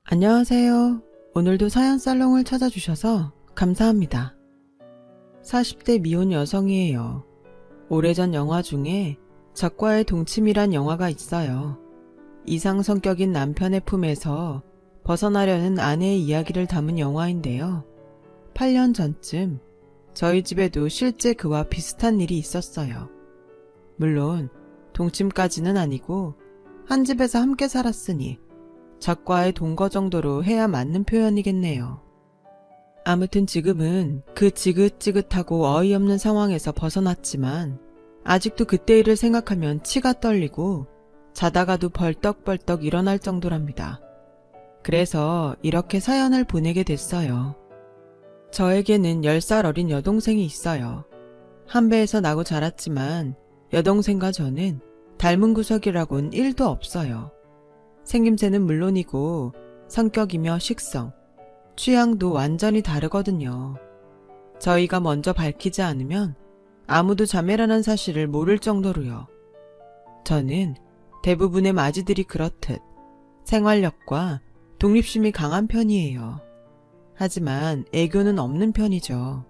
안녕하세요. 오늘도 사연 살롱을 찾아주셔서 감사합니다. 40대 미혼 여성이에요. 오래전 영화 중에 적과의 동침이란 영화가 있어요. 이상 성격인 남편의 품에서 벗어나려는 아내의 이야기를 담은 영화인데요. 8년 전쯤 저희 집에도 실제 그와 비슷한 일이 있었어요. 물론 동침까지는 아니고 한 집에서 함께 살았으니 적과의 동거 정도로 해야 맞는 표현이겠네요. 아무튼 지금은 그 지긋지긋하고 어이없는 상황에서 벗어났지만 아직도 그때 일을 생각하면 치가 떨리고 자다가도 벌떡벌떡 일어날 정도랍니다. 그래서 이렇게 사연을 보내게 됐어요. 저에게는 10살 어린 여동생이 있어요. 한 배에서 나고 자랐지만 여동생과 저는 닮은 구석이라곤 1도 없어요. 생김새는 물론이고 성격이며 식성, 취향도 완전히 다르거든요. 저희가 먼저 밝히지 않으면 아무도 자매라는 사실을 모를 정도로요. 저는 대부분의 마지들이 그렇듯 생활력과 독립심이 강한 편이에요. 하지만 애교는 없는 편이죠.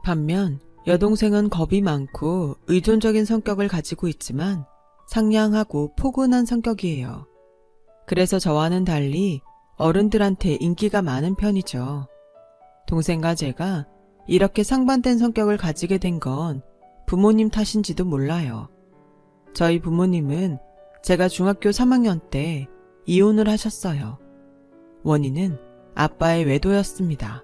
반면 여동생은 겁이 많고 의존적인 성격을 가지고 있지만 상냥하고 포근한 성격이에요. 그래서 저와는 달리 어른들한테 인기가 많은 편이죠. 동생과 제가 이렇게 상반된 성격을 가지게 된 건 부모님 탓인지도 몰라요. 저희 부모님은 제가 중학교 3학년 때 이혼을 하셨어요. 원인은 아빠의 외도였습니다.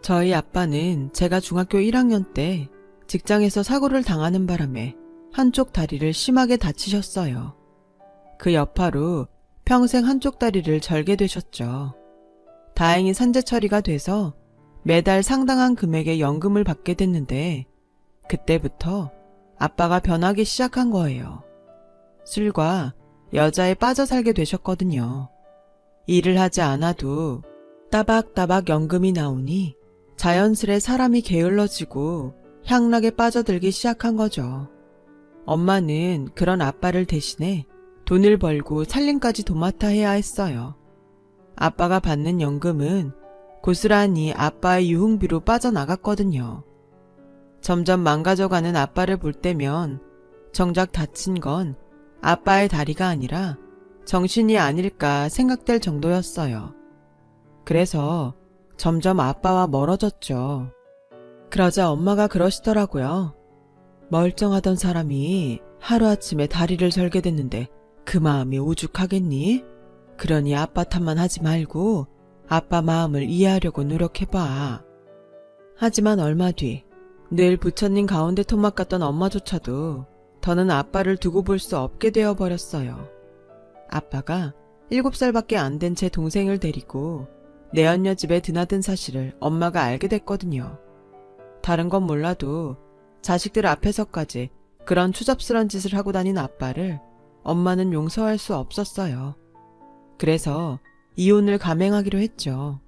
저희 아빠는 제가 중학교 1학년 때 직장에서 사고를 당하는 바람에 한쪽 다리를 심하게 다치셨어요. 그 여파로 평생 한쪽 다리를 절게 되셨죠. 다행히 산재 처리가 돼서 매달 상당한 금액의 연금을 받게 됐는데 그때부터 아빠가 변하기 시작한 거예요. 술과 여자에 빠져 살게 되셨거든요. 일을 하지 않아도 따박따박 연금이 나오니 자연스레 사람이 게을러지고 향락에 빠져들기 시작한 거죠. 엄마는 그런 아빠를 대신해 돈을 벌고 살림까지 도맡아 해야 했어요. 아빠가 받는 연금은 고스란히 아빠의 유흥비로 빠져나갔거든요. 점점 망가져가는 아빠를 볼 때면 정작 다친 건 아빠의 다리가 아니라 정신이 아닐까 생각될 정도였어요. 그래서 점점 아빠와 멀어졌죠. 그러자 엄마가 그러시더라고요. 멀쩡하던 사람이 하루아침에 다리를 절게 됐는데 그 마음이 오죽하겠니? 그러니 아빠 탓만 하지 말고 아빠 마음을 이해하려고 노력해봐. 하지만 얼마 뒤 늘 부처님 가운데 토막 같던 엄마조차도 더는 아빠를 두고 볼 수 없게 되어버렸어요. 아빠가 7살밖에 안 된 제 동생을 데리고 내언녀 집에 드나든 사실을 엄마가 알게 됐거든요. 다른 건 몰라도 자식들 앞에서까지 그런 추잡스런 짓을 하고 다닌 아빠를 엄마는 용서할 수 없었어요. 그래서 이혼을 감행하기로 했죠.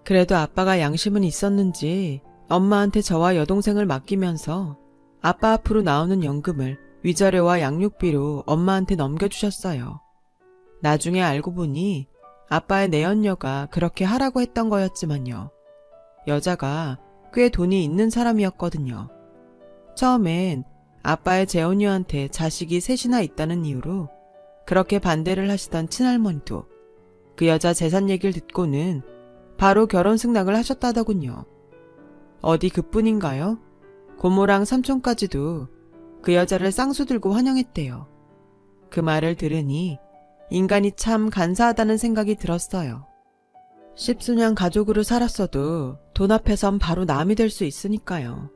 그래도 아빠가 양심은 있었는지 엄마한테 저와 여동생을 맡기면서 아빠 앞으로 나오는 연금을 위자료와 양육비로 엄마한테 넘겨주셨어요. 나중에 알고 보니 아빠의 내언녀가 그렇게 하라고 했던 거였지만요. 여자가 꽤 돈이 있는 사람이었거든요. 처음엔 아빠의 재혼녀한테 자식이 셋이나 있다는 이유로 그렇게 반대를 하시던 친할머니도 그 여자 재산 얘기를 듣고는 바로 결혼 승낙을 하셨다더군요. 어디 그뿐인가요? 고모랑 삼촌까지도 그 여자를 쌍수 들고 환영했대요. 그 말을 들으니 인간이 참 간사하다는 생각이 들었어요. 십수년 가족으로 살았어도 돈 앞에선 바로 남이 될 수 있으니까요.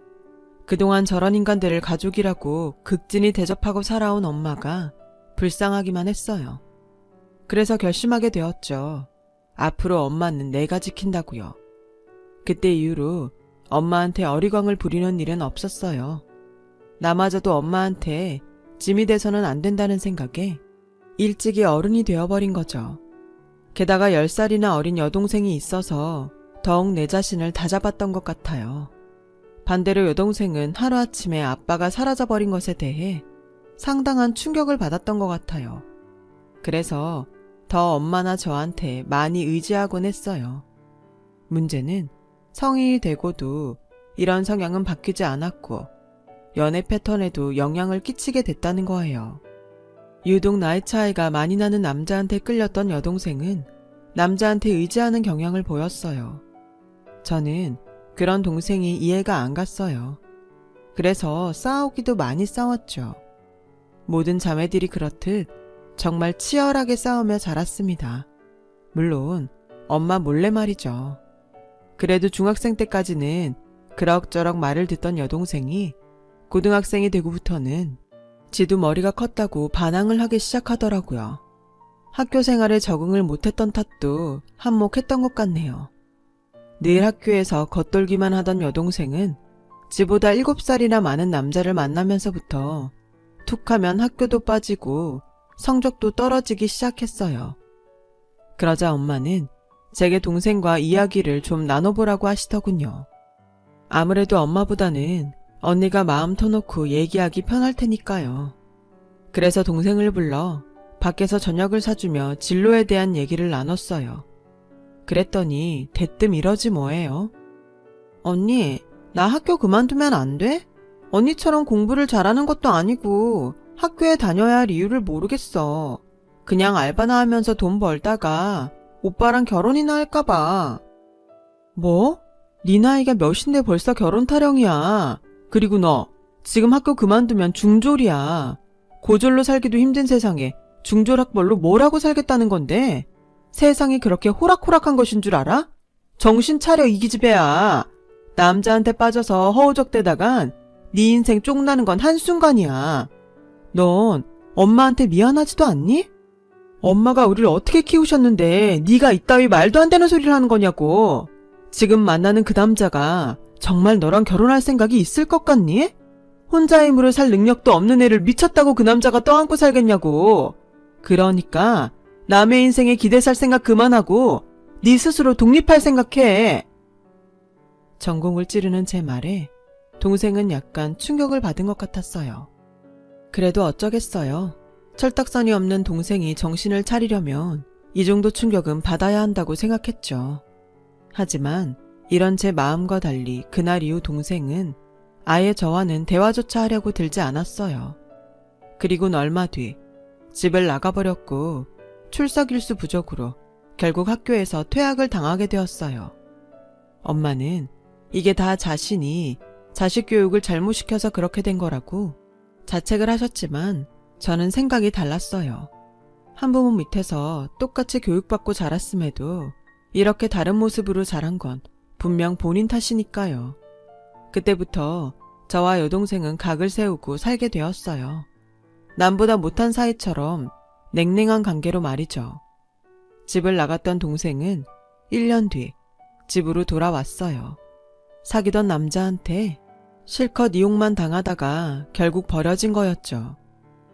그동안 저런 인간들을 가족이라고 극진히 대접하고 살아온 엄마가 불쌍하기만 했어요. 그래서 결심하게 되었죠. 앞으로 엄마는 내가 지킨다고요. 그때 이후로 엄마한테 어리광을 부리는 일은 없었어요. 나마저도 엄마한테 짐이 돼서는 안 된다는 생각에 일찍이 어른이 되어버린 거죠. 게다가 10살이나 어린 여동생이 있어서 더욱 내 자신을 다잡았던 것 같아요. 반대로 여동생은 하루아침에 아빠가 사라져버린 것에 대해 상당한 충격을 받았던 것 같아요. 그래서 더 엄마나 저한테 많이 의지하곤 했어요. 문제는 성인이 되고도 이런 성향은 바뀌지 않았고 연애 패턴에도 영향을 끼치게 됐다는 거예요. 유독 나이 차이가 많이 나는 남자한테 끌렸던 여동생은 남자한테 의지하는 경향을 보였어요. 저는 그런 동생이 이해가 안 갔어요. 그래서 싸우기도 많이 싸웠죠. 모든 자매들이 그렇듯 정말 치열하게 싸우며 자랐습니다. 물론 엄마 몰래 말이죠. 그래도 중학생 때까지는 그럭저럭 말을 듣던 여동생이 고등학생이 되고부터는 지도 머리가 컸다고 반항을 하기 시작하더라고요. 학교 생활에 적응을 못했던 탓도 한몫했던 것 같네요. 늘 학교에서 겉돌기만 하던 여동생은 지보다 7살이나 많은 남자를 만나면서부터 툭하면 학교도 빠지고 성적도 떨어지기 시작했어요. 그러자 엄마는 제게 동생과 이야기를 좀 나눠보라고 하시더군요. 아무래도 엄마보다는 언니가 마음 터놓고 얘기하기 편할 테니까요. 그래서 동생을 불러 밖에서 저녁을 사주며 진로에 대한 얘기를 나눴어요. 그랬더니 대뜸 이러지 뭐예요. 언니, 나 학교 그만두면 안 돼? 언니처럼 공부를 잘하는 것도 아니고 학교에 다녀야 할 이유를 모르겠어. 그냥 알바나 하면서 돈 벌다가 오빠랑 결혼이나 할까봐. 뭐? 네 나이가 몇인데 벌써 결혼 타령이야. 그리고 너 지금 학교 그만두면 중졸이야. 고졸로 살기도 힘든 세상에 중졸 학벌로 뭘 하고 살겠다는 건데? 세상이 그렇게 호락호락한 것인 줄 알아? 정신 차려 이 기집애야. 남자한테 빠져서 허우적대다간 네 인생 쪽나는 건 한순간이야. 넌 엄마한테 미안하지도 않니? 엄마가 우리를 어떻게 키우셨는데 네가 이따위 말도 안 되는 소리를 하는 거냐고. 지금 만나는 그 남자가 정말 너랑 결혼할 생각이 있을 것 같니? 혼자 힘으로 살 능력도 없는 애를 미쳤다고 그 남자가 떠안고 살겠냐고. 그러니까 남의 인생에 기대 살 생각 그만하고 네 스스로 독립할 생각해. 전공을 찌르는 제 말에 동생은 약간 충격을 받은 것 같았어요. 그래도 어쩌겠어요. 철딱선이 없는 동생이 정신을 차리려면 이 정도 충격은 받아야 한다고 생각했죠. 하지만 이런 제 마음과 달리 그날 이후 동생은 아예 저와는 대화조차 하려고 들지 않았어요. 그리고는 얼마 뒤 집을 나가버렸고 출석 일수 부족으로 결국 학교에서 퇴학을 당하게 되었어요. 엄마는 이게 다 자신이 자식 교육을 잘못 시켜서 그렇게 된 거라고 자책을 하셨지만 저는 생각이 달랐어요. 한부모 밑에서 똑같이 교육받고 자랐음에도 이렇게 다른 모습으로 자란 건 분명 본인 탓이니까요. 그때부터 저와 여동생은 각을 세우고 살게 되었어요. 남보다 못한 사이처럼 냉랭한 관계로 말이죠. 집을 나갔던 동생은 1년 뒤 집으로 돌아왔어요. 사귀던 남자한테 실컷 이용만 당하다가 결국 버려진 거였죠.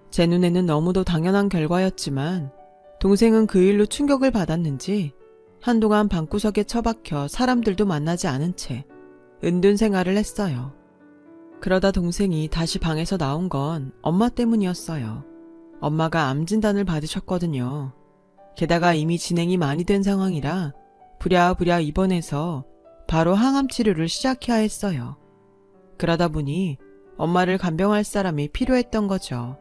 제 눈에는 너무도 당연한 결과였지만 동생은 그 일로 충격을 받았는지 한동안 방구석에 처박혀 사람들도 만나지 않은 채 은둔 생활을 했어요. 그러다 동생이 다시 방에서 나온 건 엄마 때문이었어요. 엄마가 암 진단을 받으셨거든요. 게다가 이미 진행이 많이 된 상황이라 부랴부랴 입원해서 바로 항암 치료를 시작해야 했어요. 그러다 보니 엄마를 간병할 사람이 필요했던 거죠.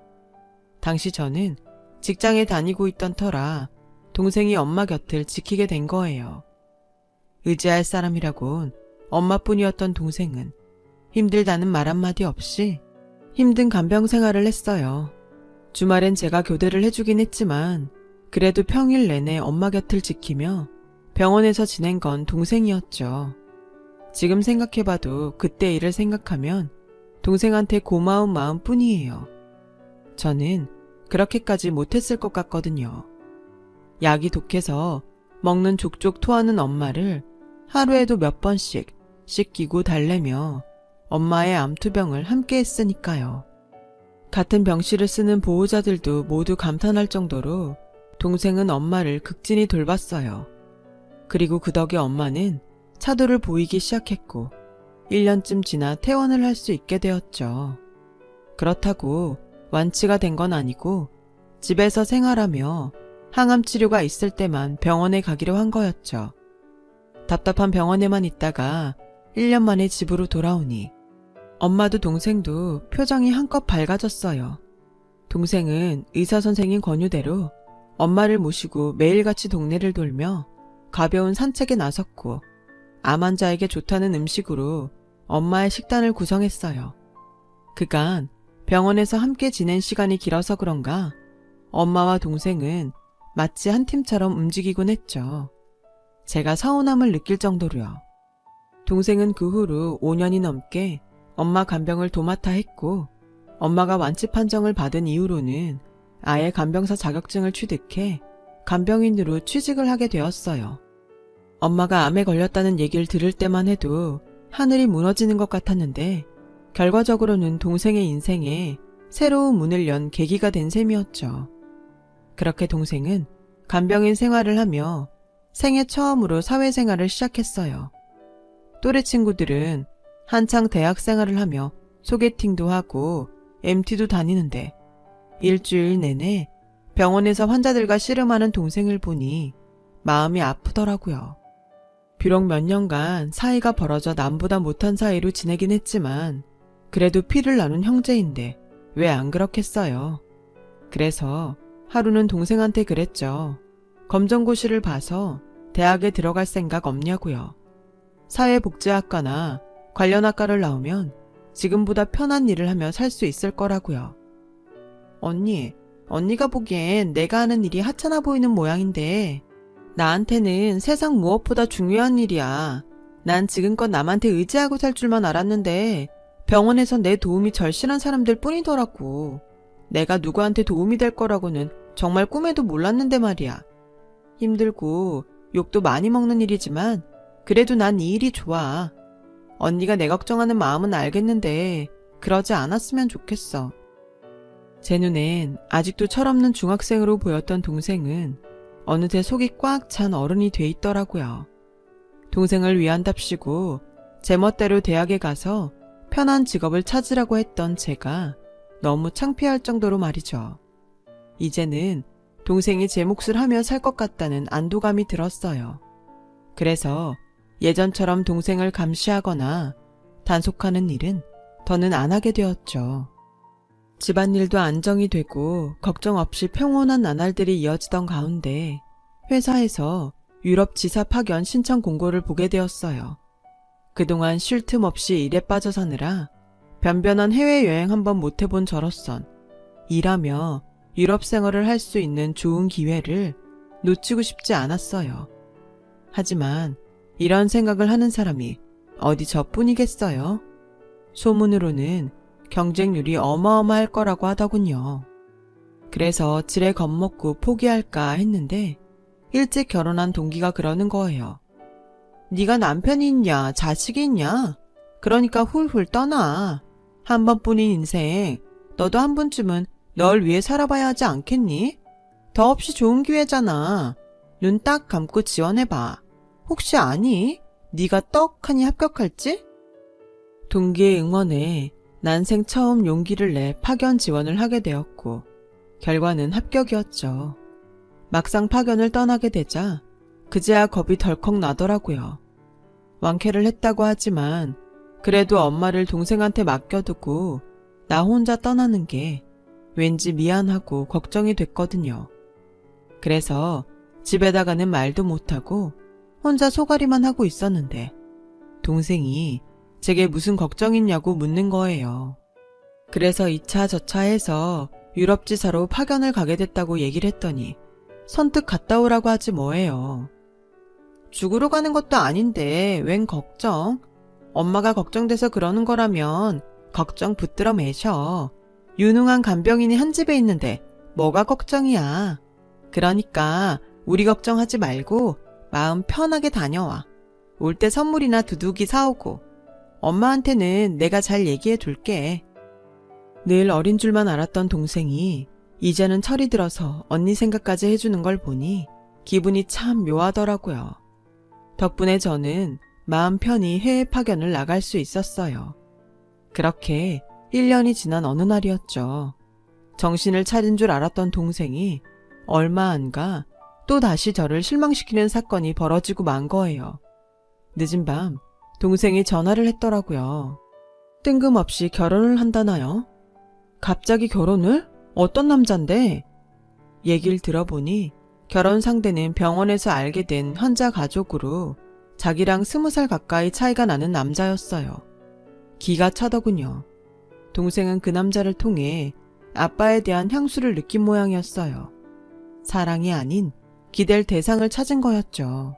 당시 저는 직장에 다니고 있던 터라 동생이 엄마 곁을 지키게 된 거예요. 의지할 사람이라곤 엄마뿐이었던 동생은 힘들다는 말 한마디 없이 힘든 간병 생활을 했어요. 주말엔 제가 교대를 해주긴 했지만 그래도 평일 내내 엄마 곁을 지키며 병원에서 지낸 건 동생이었죠. 지금 생각해봐도 그때 일을 생각하면 동생한테 고마운 마음 뿐이에요. 저는 그렇게까지 못했을 것 같거든요. 약이 독해서 먹는 족족 토하는 엄마를 하루에도 몇 번씩 씻기고 달래며 엄마의 암투병을 함께 했으니까요. 같은 병실을 쓰는 보호자들도 모두 감탄할 정도로 동생은 엄마를 극진히 돌봤어요. 그리고 그 덕에 엄마는 차도를 보이기 시작했고 1년쯤 지나 퇴원을 할 수 있게 되었죠. 그렇다고 완치가 된 건 아니고 집에서 생활하며 항암 치료가 있을 때만 병원에 가기로 한 거였죠. 답답한 병원에만 있다가 1년 만에 집으로 돌아오니 엄마도 동생도 표정이 한껏 밝아졌어요. 동생은 의사 선생님 권유대로 엄마를 모시고 매일같이 동네를 돌며 가벼운 산책에 나섰고 암 환자에게 좋다는 음식으로 엄마의 식단을 구성했어요. 그간 병원에서 함께 지낸 시간이 길어서 그런가 엄마와 동생은 마치 한 팀처럼 움직이곤 했죠. 제가 서운함을 느낄 정도로요. 동생은 그 후로 5년이 넘게 엄마 간병을 도맡아 했고 엄마가 완치 판정을 받은 이후로는 아예 간병사 자격증을 취득해 간병인으로 취직을 하게 되었어요. 엄마가 암에 걸렸다는 얘기를 들을 때만 해도 하늘이 무너지는 것 같았는데 결과적으로는 동생의 인생에 새로운 문을 연 계기가 된 셈이었죠. 그렇게 동생은 간병인 생활을 하며 생애 처음으로 사회생활을 시작했어요. 또래 친구들은 한창 대학 생활을 하며 소개팅도 하고 MT도 다니는데 일주일 내내 병원에서 환자들과 씨름하는 동생을 보니 마음이 아프더라고요. 비록 몇 년간 사이가 벌어져 남보다 못한 사이로 지내긴 했지만 그래도 피를 나눈 형제인데 왜 안 그렇겠어요. 그래서 하루는 동생한테 그랬죠. 검정고시를 봐서 대학에 들어갈 생각 없냐고요. 사회복지학과나 관련 학과를 나오면 지금보다 편한 일을 하며 살 수 있을 거라고요. 언니가 보기엔 내가 하는 일이 하찮아 보이는 모양인데 나한테는 세상 무엇보다 중요한 일이야. 난 지금껏 남한테 의지하고 살 줄만 알았는데 병원에선 내 도움이 절실한 사람들 뿐이더라고. 내가 누구한테 도움이 될 거라고는 정말 꿈에도 몰랐는데 말이야. 힘들고 욕도 많이 먹는 일이지만 그래도 난 이 일이 좋아. 언니가 내 걱정하는 마음은 알겠는데 그러지 않았으면 좋겠어. 제 눈엔 아직도 철없는 중학생으로 보였던 동생은 어느새 속이 꽉 찬 어른이 돼 있더라고요. 동생을 위한답시고 제멋대로 대학에 가서 편한 직업을 찾으라고 했던 제가 너무 창피할 정도로 말이죠. 이제는 동생이 제 몫을 하며 살 것 같다는 안도감이 들었어요. 그래서 예전처럼 동생을 감시하거나 단속하는 일은 더는 안 하게 되었죠. 집안일도 안정이 되고 걱정 없이 평온한 나날들이 이어지던 가운데 회사에서 유럽 지사 파견 신청 공고를 보게 되었어요. 그동안 쉴 틈 없이 일에 빠져 사느라 변변한 해외여행 한번 못 해본 저로선 일하며 유럽 생활을 할 수 있는 좋은 기회를 놓치고 싶지 않았어요. 하지만 이런 생각을 하는 사람이 어디 저뿐이겠어요? 소문으로는 경쟁률이 어마어마할 거라고 하더군요. 그래서 지레 겁먹고 포기할까 했는데 일찍 결혼한 동기가 그러는 거예요. 네가 남편이 있냐 자식이 있냐? 그러니까 훌훌 떠나. 한 번뿐인 인생 너도 한 번쯤은 널 위해 살아봐야 하지 않겠니? 더없이 좋은 기회잖아. 눈 딱 감고 지원해봐. 혹시 아니? 네가 떡하니 합격할지? 동기의 응원에 난생 처음 용기를 내 파견 지원을 하게 되었고 결과는 합격이었죠. 막상 파견을 떠나게 되자 그제야 겁이 덜컥 나더라고요. 완쾌를 했다고 하지만 그래도 엄마를 동생한테 맡겨두고 나 혼자 떠나는 게 왠지 미안하고 걱정이 됐거든요. 그래서 집에다가는 말도 못하고 혼자 소가리만 하고 있었는데 동생이 제게 무슨 걱정 있냐고 묻는 거예요. 그래서 2차 저차 해서 유럽지사로 파견을 가게 됐다고 얘기를 했더니 선뜻 갔다 오라고 하지 뭐예요. 죽으러 가는 것도 아닌데 웬 걱정? 엄마가 걱정돼서 그러는 거라면 걱정 붙들어 매셔. 유능한 간병인이 한 집에 있는데 뭐가 걱정이야. 그러니까 우리 걱정하지 말고 마음 편하게 다녀와. 올 때 선물이나 두둑이 사오고 엄마한테는 내가 잘 얘기해 둘게. 늘 어린 줄만 알았던 동생이 이제는 철이 들어서 언니 생각까지 해주는 걸 보니 기분이 참 묘하더라고요. 덕분에 저는 마음 편히 해외 파견을 나갈 수 있었어요. 그렇게 1년이 지난 어느 날이었죠. 정신을 차린 줄 알았던 동생이 얼마 안 가 또 다시 저를 실망시키는 사건이 벌어지고 만 거예요. 늦은 밤 동생이 전화를 했더라고요. 뜬금없이 결혼을 한다나요? 갑자기 결혼을? 어떤 남잔데? 얘기를 들어보니 결혼 상대는 병원에서 알게 된 환자 가족으로 자기랑 20살 가까이 차이가 나는 남자였어요. 기가 차더군요. 동생은 그 남자를 통해 아빠에 대한 향수를 느낀 모양이었어요. 사랑이 아닌 기댈 대상을 찾은 거였죠.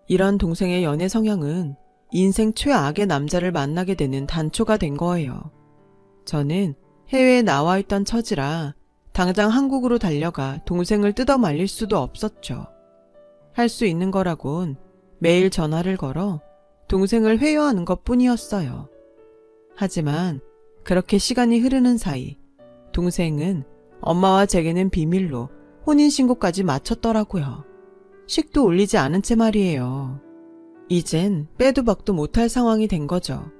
이런 동생의 연애 성향은 인생 최악의 남자를 만나게 되는 단초가 된 거예요. 저는 해외에 나와 있던 처지라 당장 한국으로 달려가 동생을 뜯어 말릴 수도 없었죠. 할 수 있는 거라곤 매일 전화를 걸어 동생을 회유하는 것 뿐이었어요. 하지만 그렇게 시간이 흐르는 사이 동생은 엄마와 제게는 비밀로 혼인신고까지 마쳤더라고요. 식도 올리지 않은 채 말이에요. 이젠 빼도 박도 못할 상황이 된 거죠.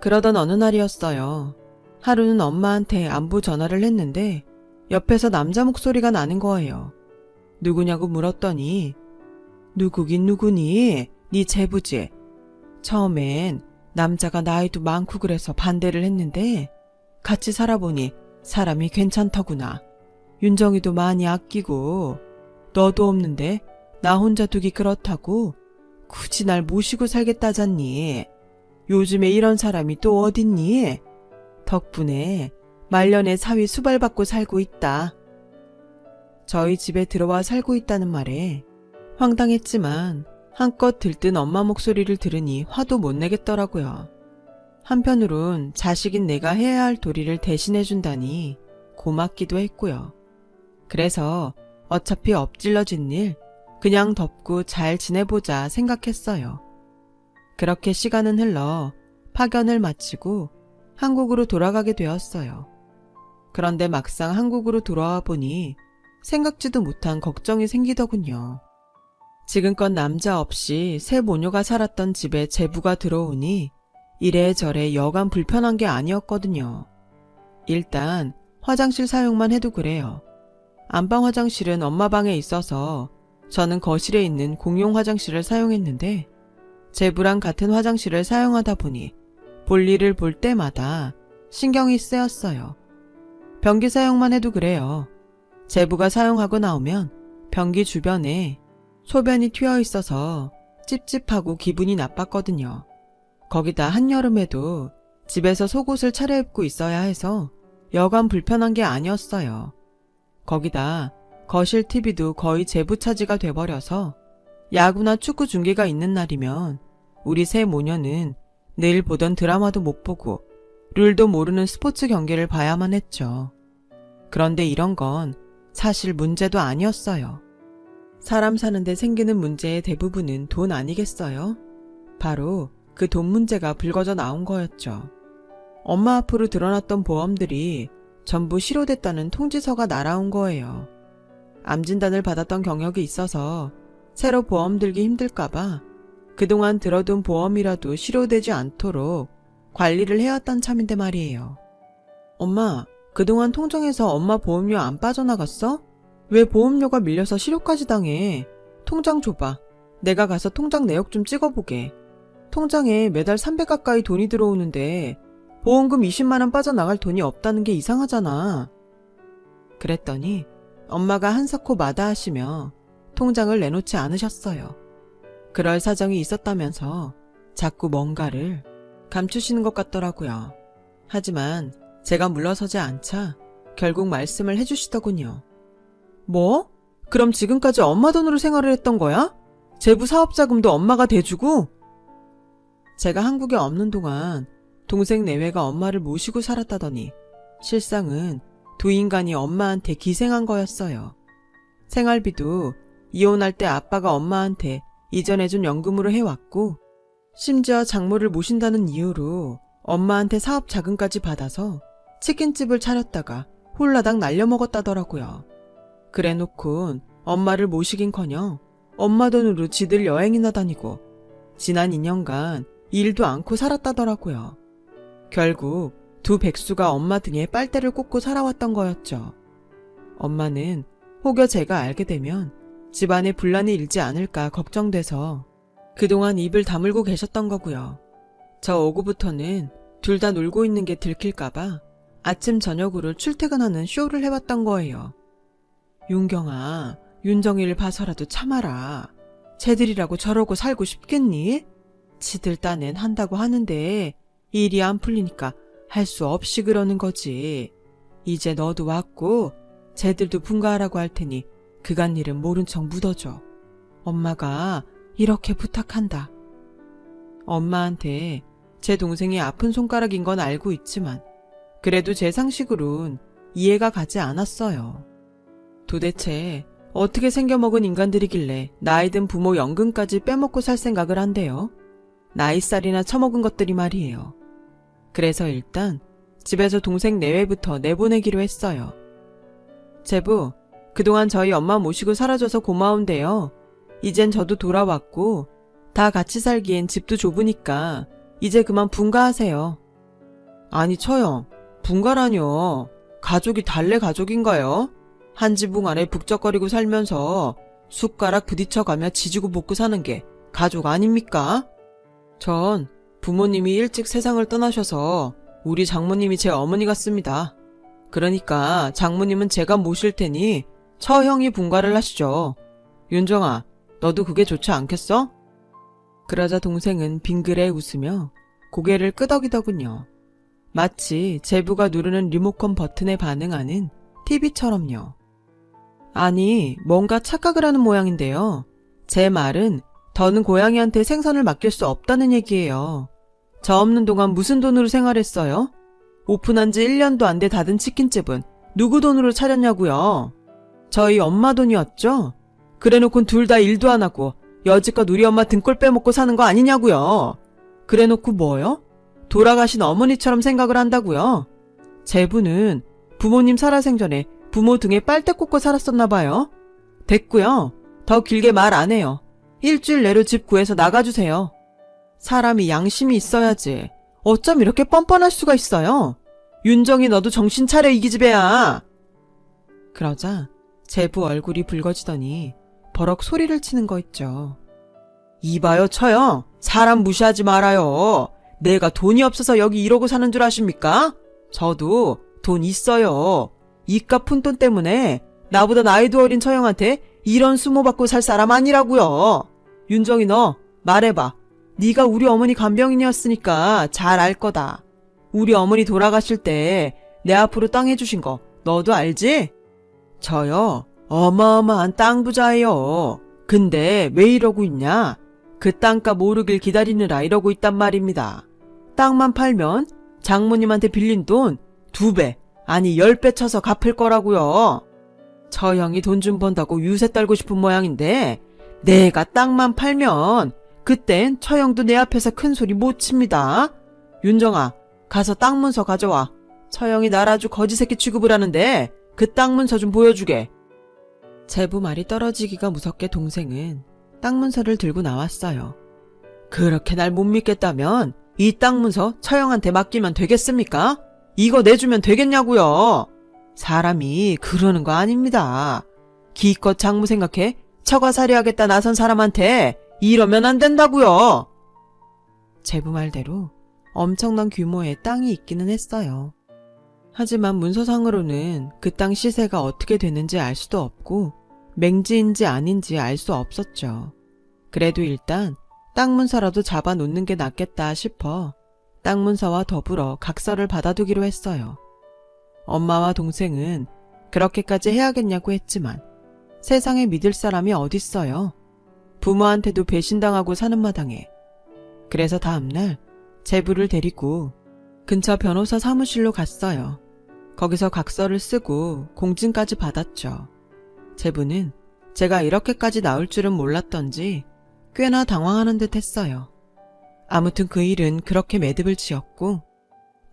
그러던 어느 날이었어요. 하루는 엄마한테 안부 전화를 했는데 옆에서 남자 목소리가 나는 거예요. 누구냐고 물었더니 누구긴 누구니? 네 제부지. 처음엔 남자가 나이도 많고 그래서 반대를 했는데 같이 살아보니 사람이 괜찮더구나. 윤정이도 많이 아끼고 너도 없는데 나 혼자 두기 그렇다고 굳이 날 모시고 살겠다잖니. 요즘에 이런 사람이 또 어딨니? 덕분에 말년에 사위 수발받고 살고 있다. 저희 집에 들어와 살고 있다는 말에 황당했지만 한껏 들뜬 엄마 목소리를 들으니 화도 못 내겠더라고요. 한편으론 자식인 내가 해야 할 도리를 대신해준다니 고맙기도 했고요. 그래서 어차피 엎질러진 일 그냥 덮고 잘 지내보자 생각했어요. 그렇게 시간은 흘러 파견을 마치고 한국으로 돌아가게 되었어요. 그런데 막상 한국으로 돌아와 보니 생각지도 못한 걱정이 생기더군요. 지금껏 남자 없이 새 모녀가 살았던 집에 제부가 들어오니 이래저래 여간 불편한 게 아니었거든요. 일단 화장실 사용만 해도 그래요. 안방 화장실은 엄마 방에 있어서 저는 거실에 있는 공용 화장실을 사용했는데 제부랑 같은 화장실을 사용하다 보니 볼일을 볼 때마다 신경이 쓰였어요. 변기 사용만 해도 그래요. 제부가 사용하고 나오면 변기 주변에 소변이 튀어 있어서 찝찝하고 기분이 나빴거든요. 거기다 한여름에도 집에서 속옷을 차려입고 있어야 해서 여간 불편한 게 아니었어요. 거기다 거실 TV도 거의 제부 차지가 돼버려서 야구나 축구 중계가 있는 날이면 우리 새 모녀는 늘 보던 드라마도 못 보고 룰도 모르는 스포츠 경기를 봐야만 했죠. 그런데 이런 건 사실 문제도 아니었어요. 사람 사는데 생기는 문제의 대부분은 돈 아니겠어요? 바로 그 돈 문제가 불거져 나온 거였죠. 엄마 앞으로 드러났던 보험들이 전부 실효됐다는 통지서가 날아온 거예요. 암 진단을 받았던 경력이 있어서 새로 보험 들기 힘들까봐 그동안 들어둔 보험이라도 실효되지 않도록 관리를 해왔던 참인데 말이에요. 엄마, 그동안 통장에서 엄마 보험료 안 빠져나갔어? 왜 보험료가 밀려서 실효까지 당해? 통장 줘봐. 내가 가서 통장 내역 좀 찍어보게. 통장에 매달 300 가까이 돈이 들어오는데 보험금 20만 원 빠져나갈 돈이 없다는 게 이상하잖아. 그랬더니 엄마가 한사코 마다하시며 통장을 내놓지 않으셨어요. 그럴 사정이 있었다면서 자꾸 뭔가를 감추시는 것 같더라고요. 하지만 제가 물러서지 않자 결국 말씀을 해주시더군요. 뭐? 그럼 지금까지 엄마 돈으로 생활을 했던 거야? 제부 사업자금도 엄마가 대주고? 제가 한국에 없는 동안 동생 내외가 엄마를 모시고 살았다더니 실상은 두 인간이 엄마한테 기생한 거였어요. 생활비도 이혼할 때 아빠가 엄마한테 이전해준 연금으로 해왔고 심지어 장모를 모신다는 이유로 엄마한테 사업 자금까지 받아서 치킨집을 차렸다가 홀라당 날려먹었다더라고요. 그래놓곤 엄마를 모시긴커녕 엄마 돈으로 지들 여행이나 다니고 지난 2년간 일도 않고 살았다더라고요. 결국 두 백수가 엄마 등에 빨대를 꽂고 살아왔던 거였죠. 엄마는 혹여 제가 알게 되면 집안에 분란이 일지 않을까 걱정돼서 그동안 입을 다물고 계셨던 거고요. 저 오후부터는 둘 다 놀고 있는 게 들킬까봐 아침 저녁으로 출퇴근하는 쇼를 해봤던 거예요. 윤경아, 윤정이를 봐서라도 참아라. 쟤들이라고 저러고 살고 싶겠니? 지들 딴엔 한다고 하는데 일이 안 풀리니까 할 수 없이 그러는 거지. 이제 너도 왔고 쟤들도 분가하라고 할 테니 그간 일은 모른 척 묻어줘. 엄마가 이렇게 부탁한다. 엄마한테 제 동생이 아픈 손가락인 건 알고 있지만 그래도 제 상식으론 이해가 가지 않았어요. 도대체 어떻게 생겨먹은 인간들이길래 나이든 부모 연금까지 빼먹고 살 생각을 한대요. 나이살이나 처먹은 것들이 말이에요. 그래서 일단 집에서 동생 내외부터 내보내기로 했어요. 제부, 그동안 저희 엄마 모시고 살아줘서 고마운데요. 이젠 저도 돌아왔고 다 같이 살기엔 집도 좁으니까 이제 그만 분가하세요. 아니 처형, 분가라뇨. 가족이 달래 가족인가요? 한 지붕 아래 북적거리고 살면서 숟가락 부딪혀가며 지지고 볶고 사는 게 가족 아닙니까? 전 부모님이 일찍 세상을 떠나셔서 우리 장모님이 제 어머니 같습니다. 그러니까 장모님은 제가 모실 테니 처형이 분가를 하시죠. 윤정아, 너도 그게 좋지 않겠어? 그러자 동생은 빙그레 웃으며 고개를 끄덕이더군요. 마치 제부가 누르는 리모컨 버튼에 반응하는 TV처럼요. 아니, 뭔가 착각을 하는 모양인데요. 제 말은 더는 고양이한테 생선을 맡길 수 없다는 얘기예요. 저 없는 동안 무슨 돈으로 생활했어요? 오픈한 지 1년도 안 돼 닫은 치킨집은 누구 돈으로 차렸냐고요? 저희 엄마 돈이었죠? 그래놓곤 둘 다 일도 안 하고 여지껏 우리 엄마 등골 빼먹고 사는 거 아니냐고요? 그래놓고 뭐요? 돌아가신 어머니처럼 생각을 한다고요? 제부는 부모님 살아생전에 부모 등에 빨대 꽂고 살았었나 봐요. 됐고요. 더 길게 말 안 해요. 일주일 내로 집 구해서 나가주세요. 사람이 양심이 있어야지. 어쩜 이렇게 뻔뻔할 수가 있어요? 윤정이 너도 정신 차려 이 기집애야. 그러자 제부 얼굴이 붉어지더니 버럭 소리를 치는 거 있죠. 이봐요 처형, 사람 무시하지 말아요. 내가 돈이 없어서 여기 이러고 사는 줄 아십니까? 저도 돈 있어요. 이깟 푼돈 때문에 나보다 나이도 어린 처형한테 이런 수모 받고 살 사람 아니라고요. 윤정이 너 말해봐. 네가 우리 어머니 간병인이었으니까 잘 알 거다. 우리 어머니 돌아가실 때 내 앞으로 땅 해주신 거 너도 알지? 저요, 어마어마한 땅 부자예요. 근데 왜 이러고 있냐? 그 땅값 오르길 기다리느라 이러고 있단 말입니다. 땅만 팔면 장모님한테 빌린 돈 2배, 아니 10배 쳐서 갚을 거라고요. 저 형이 돈 좀 번다고 유세 떨고 싶은 모양인데 내가 땅만 팔면 그땐 처형도 내 앞에서 큰 소리 못 칩니다. 윤정아, 가서 땅 문서 가져와. 처형이 날 아주 거지새끼 취급을 하는데 그 땅 문서 좀 보여주게. 제부 말이 떨어지기가 무섭게 동생은 땅 문서를 들고 나왔어요. 그렇게 날 못 믿겠다면 이 땅 문서 처형한테 맡기면 되겠습니까? 이거 내주면 되겠냐고요. 사람이 그러는 거 아닙니다. 기껏 장모 생각해 처가살이하겠다 나선 사람한테 이러면 안 된다고요. 제부 말대로 엄청난 규모의 땅이 있기는 했어요. 하지만 문서상으로는 그 땅 시세가 어떻게 되는지 알 수도 없고 맹지인지 아닌지 알 수 없었죠. 그래도 일단 땅 문서라도 잡아놓는 게 낫겠다 싶어 땅 문서와 더불어 각서를 받아두기로 했어요. 엄마와 동생은 그렇게까지 해야겠냐고 했지만 세상에 믿을 사람이 어딨어요. 부모한테도 배신당하고 사는 마당에. 그래서 다음날 제부를 데리고 근처 변호사 사무실로 갔어요. 거기서 각서를 쓰고 공증까지 받았죠. 제부는 제가 이렇게까지 나올 줄은 몰랐던지 꽤나 당황하는 듯 했어요. 아무튼 그 일은 그렇게 매듭을 지었고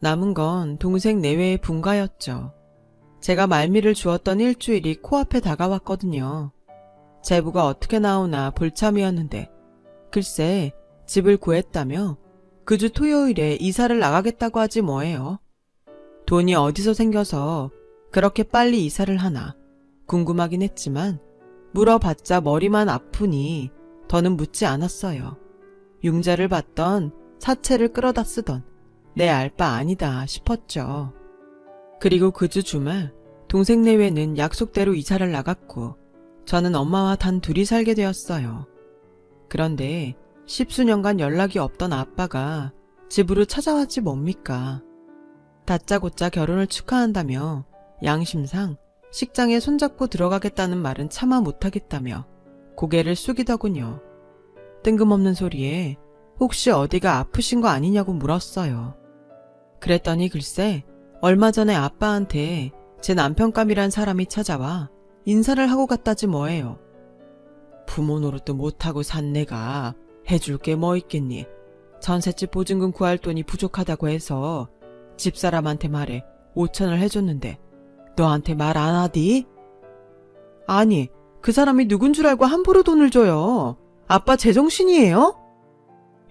남은 건 동생 내외의 분가였죠. 제가 말미를 주었던 일주일이 코앞에 다가왔거든요. 제부가 어떻게 나오나 볼참이었는데 글쎄 집을 구했다며 그 주 토요일에 이사를 나가겠다고 하지 뭐예요. 돈이 어디서 생겨서 그렇게 빨리 이사를 하나. 궁금하긴 했지만 물어봤자 머리만 아프니 더는 묻지 않았어요. 융자를 받던 사채를 끌어다 쓰던 내 알 바 아니다 싶었죠. 그리고 그 주 주말 동생 내외는 약속대로 이사를 나갔고 저는 엄마와 단 둘이 살게 되었어요. 그런데 10수년간 연락이 없던 아빠가 집으로 찾아왔지 뭡니까. 다짜고짜 결혼을 축하한다며 양심상 식장에 손잡고 들어가겠다는 말은 차마 못하겠다며 고개를 숙이더군요. 뜬금없는 소리에 혹시 어디가 아프신 거 아니냐고 물었어요. 그랬더니 글쎄 얼마 전에 아빠한테 제 남편감이란 사람이 찾아와 인사를 하고 갔다지 뭐예요. 부모 노릇도 못하고 산 내가 해줄 게 뭐 있겠니. 전셋집 보증금 구할 돈이 부족하다고 해서 집사람한테 말해 5천을 해줬는데 너한테 말 안 하디? 아니, 그 사람이 누군 줄 알고 함부로 돈을 줘요. 아빠 제정신이에요?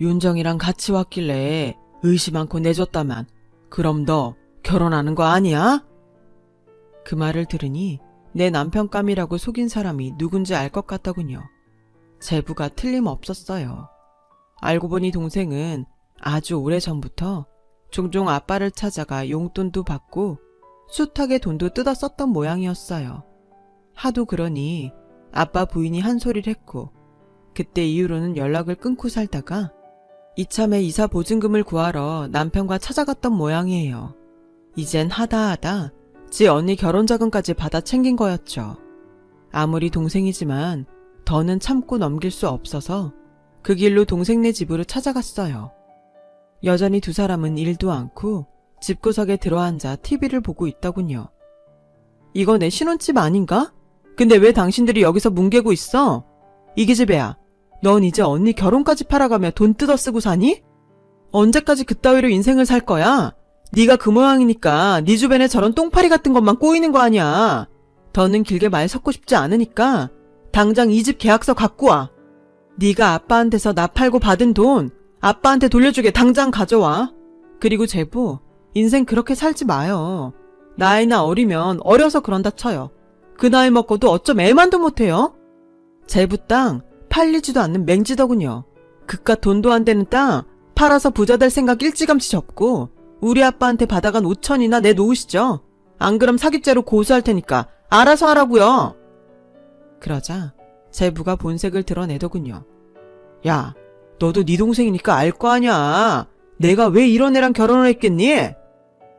윤정이랑 같이 왔길래 의심 않고 내줬다만 그럼 너 결혼하는 거 아니야? 그 말을 들으니 내 남편감이라고 속인 사람이 누군지 알 것 같더군요. 제부가 틀림없었어요. 알고 보니 동생은 아주 오래전부터 종종 아빠를 찾아가 용돈도 받고 숱하게 돈도 뜯어 썼던 모양이었어요. 하도 그러니 아빠 부인이 한 소리를 했고 그때 이후로는 연락을 끊고 살다가 이참에 이사 보증금을 구하러 남편과 찾아갔던 모양이에요. 이젠 하다 지 언니 결혼 자금까지 받아 챙긴 거였죠. 아무리 동생이지만 더는 참고 넘길 수 없어서 그 길로 동생네 집으로 찾아갔어요. 여전히 두 사람은 일도 않고 집구석에 들어앉아 TV를 보고 있더군요. 이거 내 신혼집 아닌가? 근데 왜 당신들이 여기서 뭉개고 있어? 이기집애야, 넌 이제 언니 결혼까지 팔아가며 돈 뜯어 쓰고 사니? 언제까지 그따위로 인생을 살 거야? 네가 그 모양이니까 네 주변에 저런 똥파리 같은 것만 꼬이는 거 아니야. 더는 길게 말 섞고 싶지 않으니까 당장 이 집 계약서 갖고 와. 네가 아빠한테서 나 팔고 받은 돈 아빠한테 돌려주게 당장 가져와. 그리고 제부, 인생 그렇게 살지 마요. 나이나 어리면 어려서 그런다 쳐요. 그 나이 먹고도 어쩜 애만도 못해요? 제부 땅 팔리지도 않는 맹지더군요. 그깟 돈도 안 되는 땅 팔아서 부자 될 생각 일찌감치 접고 우리 아빠한테 받아간 5천이나 내놓으시죠. 안 그럼 사기죄로 고소할 테니까 알아서 하라고요. 그러자 제부가 본색을 드러내더군요. 야, 너도 네 동생이니까 알 거 아냐. 내가 왜 이런 애랑 결혼을 했겠니?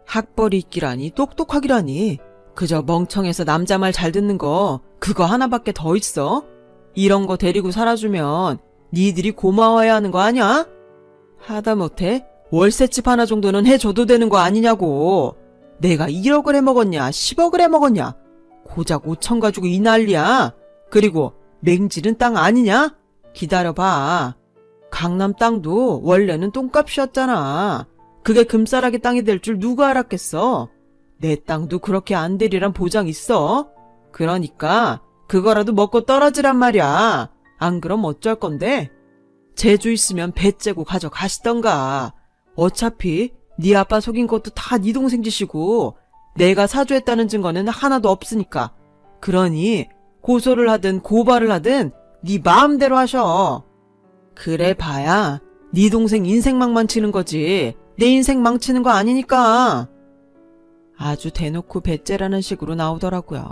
학벌이 있기라니 똑똑하기라니 그저 멍청해서 남자 말 잘 듣는 거 그거 하나밖에 더 있어? 이런 거 데리고 살아주면 니들이 고마워야 하는 거 아냐? 하다못해 월세집 하나 정도는 해줘도 되는 거 아니냐고. 내가 1억을 해먹었냐 10억을 해먹었냐 고작 5천 가지고 이 난리야. 그리고 맹지른 땅 아니냐? 기다려봐. 강남 땅도 원래는 똥값이었잖아. 그게 금싸라기 땅이 될 줄 누가 알았겠어. 내 땅도 그렇게 안 되리란 보장 있어. 그러니까 그거라도 먹고 떨어지란 말이야. 안 그럼 어쩔 건데? 재주 있으면 배 째고 가져가시던가. 어차피 네 아빠 속인 것도 다 네 동생 짓이고 내가 사주했다는 증거는 하나도 없으니까. 그러니 고소를 하든 고발을 하든 네 마음대로 하셔. 그래 봐야 네 동생 인생 망치는 거지 내 인생 망치는 거 아니니까. 아주 대놓고 배째라는 식으로 나오더라고요.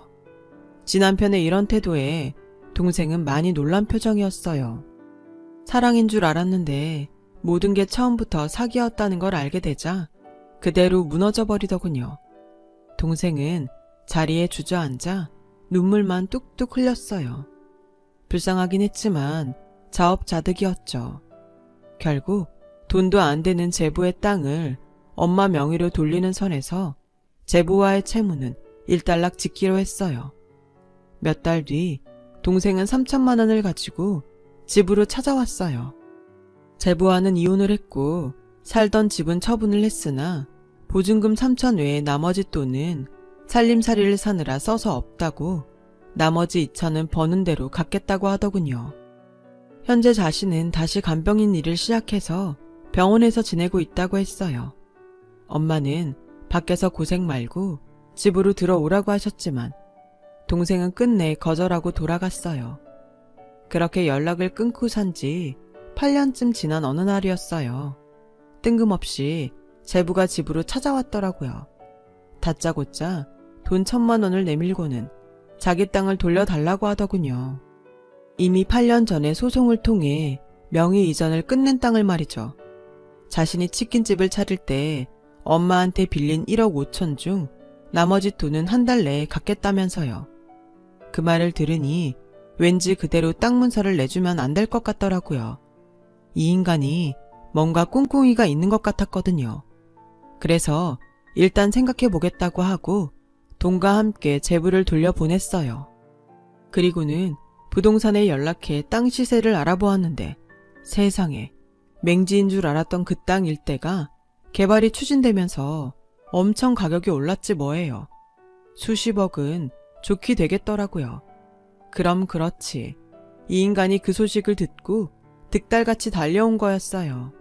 지 남편의 이런 태도에 동생은 많이 놀란 표정이었어요. 사랑인 줄 알았는데 모든 게 처음부터 사기였다는 걸 알게 되자 그대로 무너져 버리더군요. 동생은 자리에 주저앉아 눈물만 뚝뚝 흘렸어요. 불쌍하긴 했지만 자업자득이었죠. 결국 돈도 안 되는 제부의 땅을 엄마 명의로 돌리는 선에서 제부와의 채무는 일단락 짓기로 했어요. 몇 달 뒤 동생은 3천만 원을 가지고 집으로 찾아왔어요. 제부와는 이혼을 했고 살던 집은 처분을 했으나 보증금 3천 외에 나머지 돈은 살림살이를 사느라 써서 없다고 나머지 2천은 버는 대로 갚겠다고 하더군요. 현재 자신은 다시 간병인 일을 시작해서 병원에서 지내고 있다고 했어요. 엄마는 밖에서 고생 말고 집으로 들어오라고 하셨지만 동생은 끝내 거절하고 돌아갔어요. 그렇게 연락을 끊고 산지 8년쯤 지난 어느 날이었어요. 뜬금없이 제부가 집으로 찾아왔더라고요. 다짜고짜 돈 1,000만 원을 내밀고는 자기 땅을 돌려달라고 하더군요. 이미 8년 전에 소송을 통해 명의 이전을 끝낸 땅을 말이죠. 자신이 치킨집을 차릴 때 엄마한테 빌린 1억 5천 중 나머지 돈은 한 달 내에 갚겠다면서요. 그 말을 들으니 왠지 그대로 땅 문서를 내주면 안 될 것 같더라고요. 이 인간이 뭔가 꿍꿍이가 있는 것 같았거든요. 그래서 일단 생각해 보겠다고 하고 돈과 함께 제부를 돌려보냈어요. 그리고는 부동산에 연락해 땅 시세를 알아보았는데 세상에 맹지인 줄 알았던 그 땅 일대가 개발이 추진되면서 엄청 가격이 올랐지 뭐예요. 수십억은 좋게 되겠더라고요. 그럼 그렇지. 이 인간이 그 소식을 듣고 득달같이 달려온 거였어요.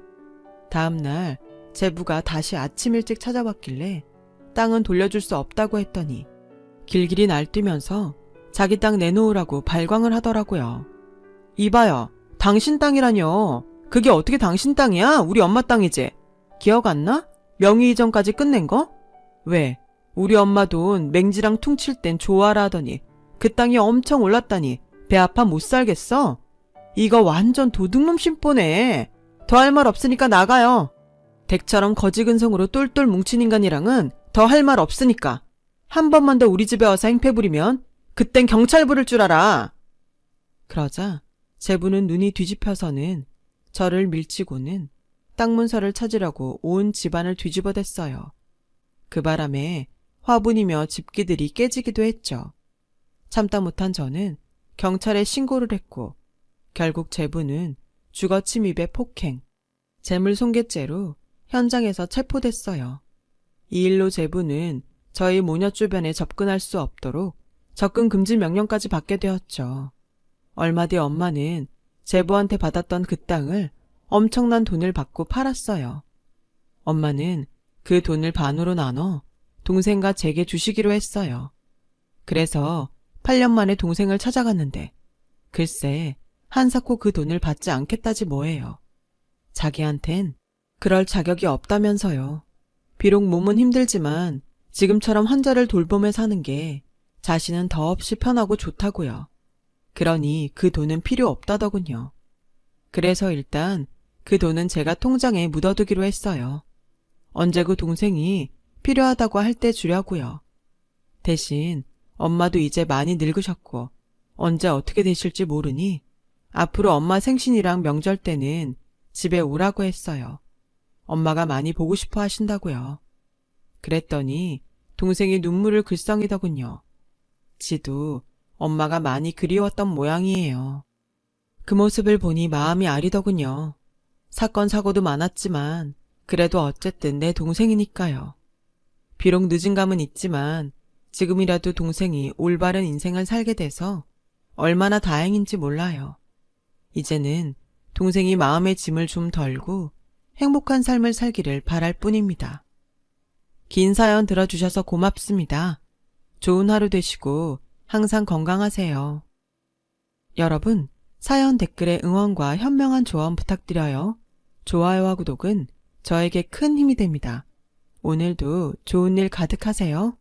다음날 제부가 다시 아침 일찍 찾아왔길래 땅은 돌려줄 수 없다고 했더니 길길이 날뛰면서 자기 땅 내놓으라고 발광을 하더라고요. 이봐요. 당신 땅이라뇨. 그게 어떻게 당신 땅이야? 우리 엄마 땅이지. 기억 안 나? 명의 이전까지 끝낸 거? 왜? 우리 엄마 돈 맹지랑 퉁칠 땐 좋아라 하더니 그 땅이 엄청 올랐다니 배 아파 못 살겠어? 이거 완전 도둑놈 심보네. 더 할 말 없으니까 나가요. 댁처럼 거지근성으로 똘똘 뭉친 인간이랑은 더 할 말 없으니까. 한 번만 더 우리 집에 와서 행패 부리면 그땐 경찰 부를 줄 알아. 그러자 제부는 눈이 뒤집혀서는 저를 밀치고는 땅 문서를 찾으려고 온 집안을 뒤집어댔어요. 그 바람에 화분이며 집기들이 깨지기도 했죠. 참다 못한 저는 경찰에 신고를 했고 결국 제부는 주거 침입에 폭행, 재물 손괴죄로 현장에서 체포됐어요. 이 일로 제부는 저희 모녀 주변에 접근할 수 없도록 접근 금지 명령까지 받게 되었죠. 얼마 뒤 엄마는 제부한테 받았던 그 땅을 엄청난 돈을 받고 팔았어요. 엄마는 그 돈을 반으로 나눠 동생과 제게 주시기로 했어요. 그래서 8년 만에 동생을 찾아갔는데 글쎄 한사코 그 돈을 받지 않겠다지 뭐예요. 자기한텐 그럴 자격이 없다면서요. 비록 몸은 힘들지만 지금처럼 환자를 돌보며 사는 게 자신은 더없이 편하고 좋다고요. 그러니 그 돈은 필요 없다더군요. 그래서 일단 그 돈은 제가 통장에 묻어두기로 했어요. 언제고 동생이 필요하다고 할 때 주려고요. 대신 엄마도 이제 많이 늙으셨고 언제 어떻게 되실지 모르니 앞으로 엄마 생신이랑 명절 때는 집에 오라고 했어요. 엄마가 많이 보고 싶어 하신다고요. 그랬더니 동생이 눈물을 글썽이더군요. 지도 엄마가 많이 그리웠던 모양이에요. 그 모습을 보니 마음이 아리더군요. 사건 사고도 많았지만 그래도 어쨌든 내 동생이니까요. 비록 늦은 감은 있지만 지금이라도 동생이 올바른 인생을 살게 돼서 얼마나 다행인지 몰라요. 이제는 동생이 마음의 짐을 좀 덜고 행복한 삶을 살기를 바랄 뿐입니다. 긴 사연 들어주셔서 고맙습니다. 좋은 하루 되시고 항상 건강하세요. 여러분, 사연 댓글에 응원과 현명한 조언 부탁드려요. 좋아요와 구독은 저에게 큰 힘이 됩니다. 오늘도 좋은 일 가득하세요.